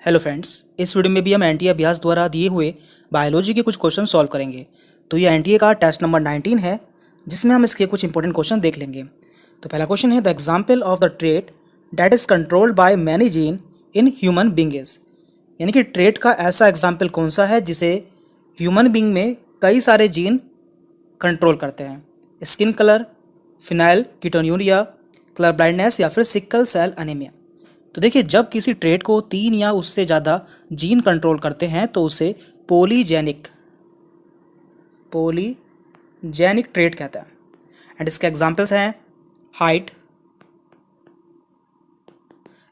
Hello friends, इस video में भी हम एनटीए अभ्यास द्वारा दिए हुए बायोलॉजी के कुछ क्वेश्चन सॉल्व करेंगे। तो ये एनटीए का टेस्ट नंबर 19 है, जिसमें हम इसके कुछ इंपॉर्टेंट क्वेश्चन देख लेंगे। तो पहला क्वेश्चन है the example of the trait that is controlled by many gene in human being is, यानी कि ट्रेट का ऐसा एग्जाम्पल कौन सा है जिसे ह्यूमन बीइंग में कई सारे जीन कंट्रोल करते हैं। Skin colour, phenyl ketonuria, colour blindness या फिर सिकल सेल एनीमिया। तो देखिए, जब किसी ट्रेट को 3 या उससे ज़्यादा जीन कंट्रोल करते हैं तो उसे पॉलीजेनिक ट्रेट कहता है। एंड इसके एग्जांपल्स हैं height,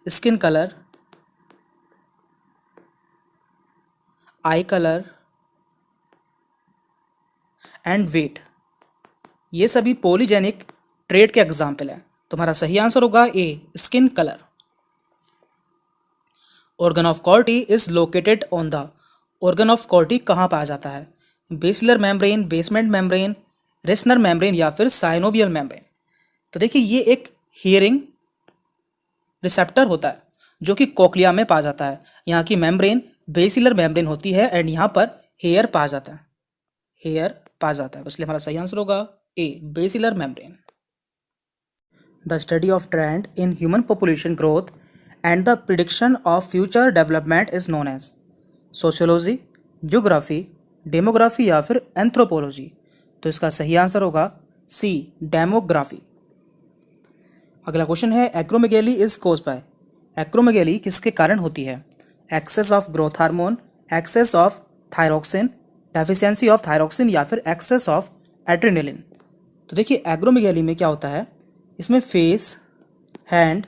skin colour, eye colour and weight. ये सभी पॉलीजेनिक ट्रेट के एग्जाम्पल हैं। तुम्हारा सही आंसर होगा A, skin colour. Organ of Corti is located on the, organ of Corti कहाँ पाया जाता है? Basilar membrane, basement membrane, Reissner membrane या फिर साइनोवियल मेम्ब्रेन। तो देखिए, ये एक हियरिंग रिसेप्टर होता है जो कि कोक्लिया में पाया जाता है। यहाँ की मेम्ब्रेन बेसिलर मेम्ब्रेन होती है एंड यहाँ पर हेयर पाया जाता है, इसलिए हमारा सही आंसर होगा A, basilar membrane. The study of trend in human population growth and the prediction of future development is known as sociology, geography, demography या फिर एंथ्रोपोलॉजी। तो इसका सही आंसर होगा सी, डेमोग्राफी। अगला क्वेश्चन है acromegaly is caused by, acromegaly किसके कारण होती है? Excess of growth hormone, excess of thyroxine, deficiency of thyroxine या फिर एक्सेस ऑफ एड्रेनलिन। तो देखिए, एक्रोमेगेली में क्या होता है, इसमें फेस, हैंड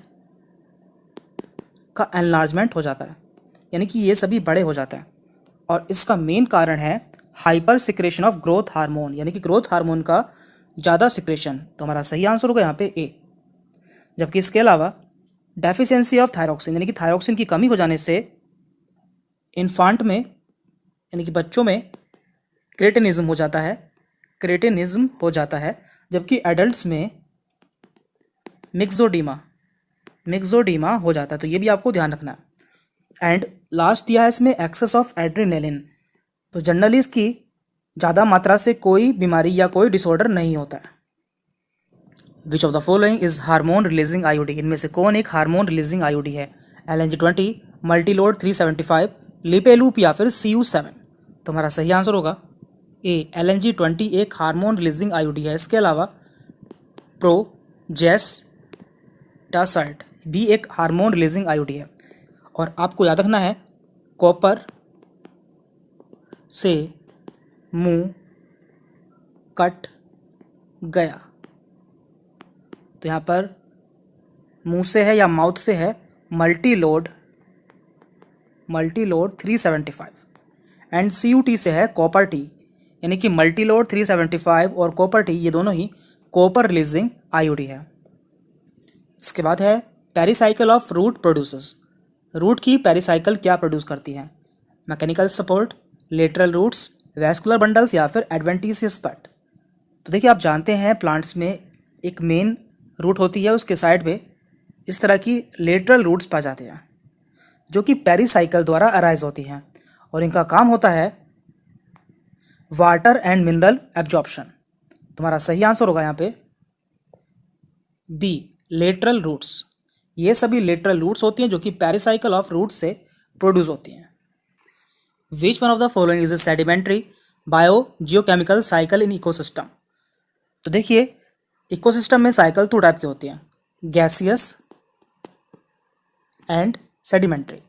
का एनलार्जमेंट हो जाता है, यानी कि ये सभी बड़े हो जाते हैं। और इसका मेन कारण है hyper secretion of growth hormone, यानी कि ग्रोथ हार्मोन का ज़्यादा सिक्रेशन। तो हमारा सही आंसर होगा यहाँ पे ए। जबकि इसके अलावा डेफिशिएंसी ऑफ थायरोक्सिन, यानी कि थायरोक्सिन की कमी हो जाने से इन्फांट में, यानी कि बच्चों में क्रेटिनिज्म हो जाता है, जबकि एडल्ट्स में मिक्सोडीमा हो जाता है। तो ये भी आपको ध्यान रखना है। एंड लास्ट दिया है इसमें एक्सेस ऑफ एड्रेनलिन। तो जनरली इसकी ज़्यादा मात्रा से कोई बीमारी या कोई डिसऑर्डर नहीं होता है। Which of the following is hormone releasing IOD, इनमें से कौन एक हार्मोन रिलीजिंग आईओडी है? LNG-20, मल्टीलोड 375, लिपेलूप या फिर CU7। तो हमारा सही आंसर होगा ए, LNG-20 एक हार्मोन रिलीजिंग आईओडी है। इसके अलावा प्रोजेस्टासाइड भी एक हार्मोन रिलीजिंग आईओडी है। और आपको याद रखना है, कॉपर से मुंह कट गया, तो यहाँ पर मुंह से है या माउथ से है, मल्टीलोड 375। एंड CUT से है कॉपर टी, यानी कि मल्टीलोड 375 और कॉपर टी ये दोनों ही कॉपर रिलीजिंग आईओडी है। इसके बाद है pericycle of root produces, root की पेरिसाइकिल क्या प्रोड्यूस करती है? Mechanical support, lateral roots, vascular bundles या फिर एडवेंटिशियस पार्ट। तो देखिए, आप जानते हैं प्लांट्स में एक मेन रूट होती है, उसके साइड पे इस तरह की लेटरल रूट्स पाए जाते हैं जो कि पेरिसाइकिल द्वारा अराइज होती हैं, और इनका काम होता है वाटर एंड मिनरल एब्जॉर्प्शन। तुम्हारा सही आंसर होगा यहाँ पे बी, लेटरल रूट्स। ये सभी लेटरल रूट्स होती हैं जो कि पेरिसाइकिल ऑफ रूट्स से प्रोड्यूस होती हैं। विच one of the following is a sedimentary bio geochemical cycle in ecosystem. तो देखिए, इकोसिस्टम में साइकिल 2 टाइप की होती हैं, गैसियस एंड सेडिमेंट्री।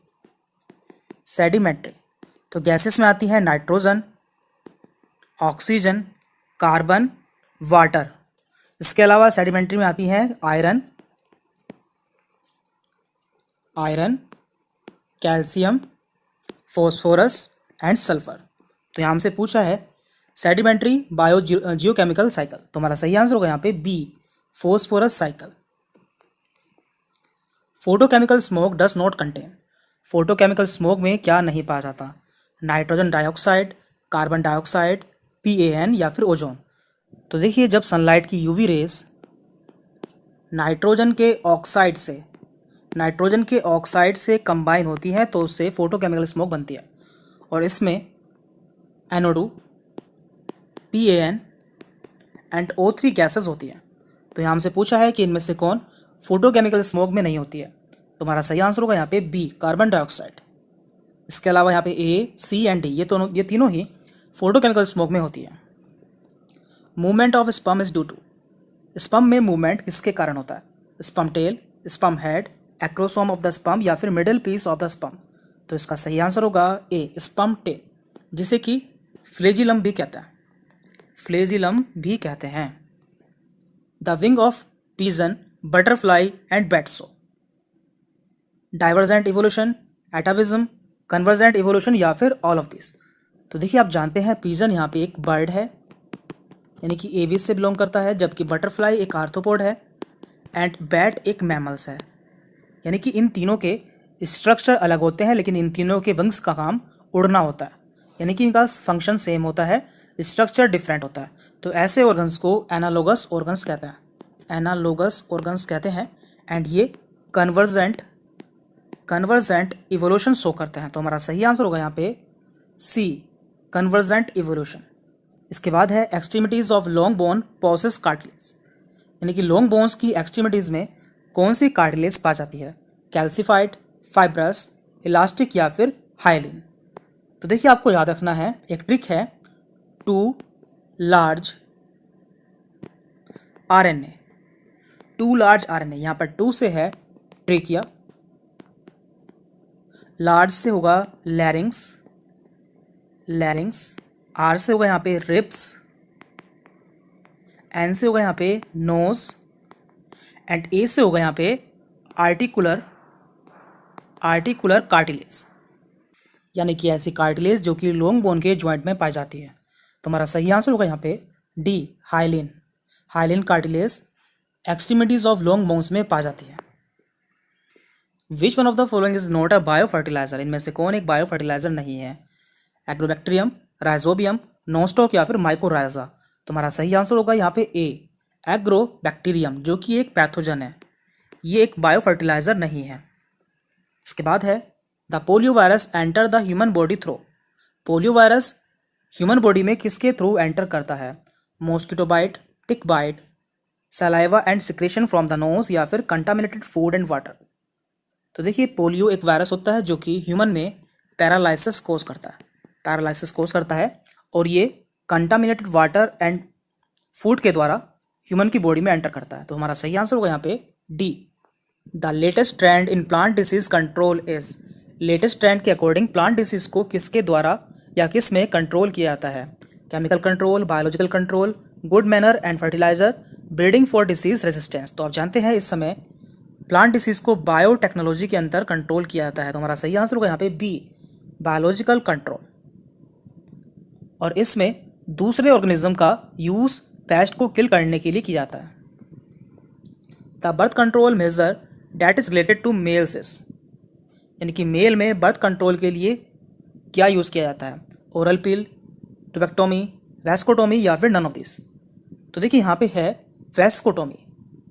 तो गैसेस में आती है नाइट्रोजन, ऑक्सीजन, कार्बन, वाटर। इसके अलावा सेडिमेंट्री में आती हैं iron, calcium, phosphorus and sulphur. तो यहाँ हमसे पूछा है सेडिमेंट्री बायो जियोकेमिकल साइकिल। तो हमारा सही आंसर होगा यहाँ पे B, phosphorus cycle. Photochemical smoke does not contain, photochemical smoke में क्या नहीं पाया जाता? Nitrogen dioxide, carbon dioxide, PAN या फिर ओजोन। तो देखिए, जब सनलाइट की UV रेस नाइट्रोजन के ऑक्साइड से नाइट्रोजन के ऑक्साइड से कंबाइन होती हैं तो उससे फोटोकेमिकल स्मोक बनती है। और इसमें NO2, PAN and O3 gases होती हैं। तो यहाँ हमसे पूछा है कि इनमें से कौन फोटोकेमिकल स्मोक में नहीं होती है। तो हमारा सही आंसर होगा यहाँ पे बी, कार्बन डाइऑक्साइड। इसके अलावा यहाँ पे A, C एंड D ये तीनों ही फोटोकेमिकल स्मोक में होती है। Movement of sperm is due to, sperm में मूवमेंट किसके कारण होता है? Sperm tail, sperm head, acrosome of the sperm या फिर middle piece of the sperm. तो इसका सही आंसर होगा ए, स्पर्म टेल, जिसे कि फ्लेजिलम भी कहते हैं, फ्लेजिलम भी कहते हैं। The wing of pigeon, butterfly and bats, divergent evolution, atavism, convergent evolution या फिर ऑल ऑफ दिस। तो देखिए आप जानते हैं पिजन यहाँ पे एक बर्ड है, यानी कि एविस से बिलोंग करता है, जबकि बटरफ्लाई एक आर्थ्रोपोड है एंड बैट एक मैमल्स है। यानी कि इन तीनों के स्ट्रक्चर अलग होते हैं, लेकिन इन तीनों के विंग्स का काम उड़ना होता है, यानी कि इनका फंक्शन सेम होता है, स्ट्रक्चर डिफरेंट होता है। तो ऐसे ऑर्गन्स को एनालोगस ऑर्गन्स कहते हैं, एनालोगस ऑर्गन्स कहते हैं। एंड ये कन्वर्जेंट इवोल्यूशन शो करते हैं। तो हमारा सही आंसर होगा यहाँ पे सी, कन्वर्जेंट इवोल्यूशन। इसके बाद है extremities of long bone possess cartilage, यानी कि लॉन्ग बोन्स की एक्सट्रीमिटीज़ में कौन सी कार्टिलेज पाई जाती है? कैल्सिफाइड, फाइब्रस, इलास्टिक या फिर हाइलिन। तो देखिए आपको याद रखना है, एक ट्रिक है, two large RNA, two large RNA, यहाँ पर टू से है ट्रेकिया, लार्ज से होगा लैरिंग्स, आर से होगा यहाँ पे रिब्स, एन से होगा यहाँ पे नोज एंड ए से होगा यहाँ पे आर्टिकुलर कार्टिलेज, यानी कि ऐसी कार्टिलेज जो कि लॉन्ग बोन के जॉइंट में पाई जाती है। तो हमारा सही आंसर होगा यहाँ पे D, hyaline cartilage extremities of long bones में पाई जाती है। Which one of the following is not a bio fertiliser, इनमें से कौन एक बायो फर्टिलाइजर नहीं है? एग्रोबैक्टीरियम, राइजोबियम, नोस्टॉक या फिर माइकोराइजा। तो हमारा सही आंसर होगा यहाँ पे ए, एग्रोबैक्टीरियम, जो कि एक पैथोजन है, ये एक बायो फर्टिलाइजर नहीं है। इसके बाद है the polio virus enter the human body through, polio virus human body में किसके थ्रू एंटर करता है? Mosquito bite, tick bite, saliva and secretion from the nose या फिर कंटामिनेटेड फूड एंड वाटर। तो देखिए पोलियो एक वायरस होता है जो कि ह्यूमन में पैरालाइसिस कोज करता है और ये कंटामिनेटेड वाटर एंड फूड के द्वारा ह्यूमन की बॉडी में एंटर करता है। तो हमारा सही आंसर होगा यहाँ पे D, the latest trend in plant disease control is, latest trend के अकॉर्डिंग प्लांट डिसीज को किसके द्वारा या किस में कंट्रोल किया जाता है? Chemical control, biological control, good manner and fertiliser, breeding for disease resistance. तो आप जानते हैं इस समय प्लांट डिसीज को बायोटेक्नोलॉजी के अंदर कंट्रोल किया जाता है। तो हमारा सही आंसर होगा यहाँ पे बी, बायोलॉजिकल कंट्रोल। और इसमें दूसरे ऑर्गेनिज्म का यूज पेस्ट को किल करने के लिए किया जाता है। The birth control measure that is related to males is, यानी कि मेल में बर्थ कंट्रोल के लिए क्या यूज़ किया जाता है? ओरल पिल, ट्यूबेक्टोमी, वैस्कोटोमी या फिर नन ऑफ दिस। तो देखिए यहाँ पे है वैस्कोटोमी,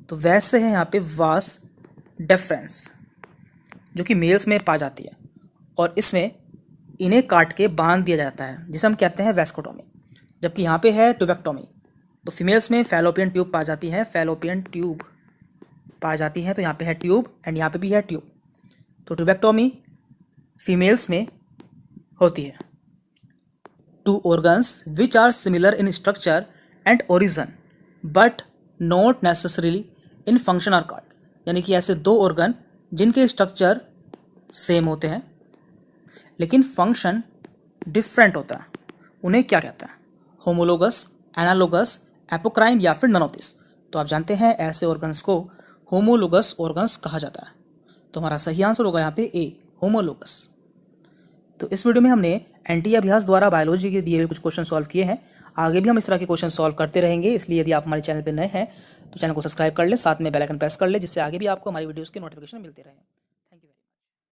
तो वैस से है यहाँ पे वास डेफरेंस, जो कि मेल्स में पाई जाती है और इसमें इन्हें काट के बांध दिया जाता है, जिसे हम कहते हैं वैस्कोटोमी। जबकि यहाँ पे है ट्यूबेक्टोमी, तो फीमेल्स में फैलोपियन ट्यूब पाई जाती है, तो यहाँ पे है ट्यूब एंड यहाँ पे भी है ट्यूब। तो ट्यूबेक्टोमी फीमेल्स में होती है। Two organs which are similar in structure and origin but not necessarily in function are called, यानी कि ऐसे दो ऑर्गन जिनके स्ट्रक्चर सेम होते हैं लेकिन फंक्शन डिफरेंट होता है, उन्हें क्या कहते हैं? होमोलोगस, एनालोगस, एपोक्राइन या फिर नन ऑफ दिस। तो आप जानते हैं ऐसे ऑर्गन्स को होमोलोगस ऑर्गन्स कहा जाता है। तो हमारा सही आंसर होगा यहाँ पे ए, होमोलोगस। तो इस वीडियो में हमने एनटीए अभ्यास द्वारा बायोलॉजी के दिए हुए कुछ क्वेश्चन सॉल्व किए हैं। आगे भी हम इस तरह के क्वेश्चन सॉल्व करते रहेंगे, इसलिए यदि आप हमारे चैनल पर नए हैं तो चैनल को सब्सक्राइब कर ले, साथ में बेल आइकन प्रेस कर ले, जिससे आगे भी आपको हमारी वीडियोज़ के नोटिफिकेशन मिलते रहें।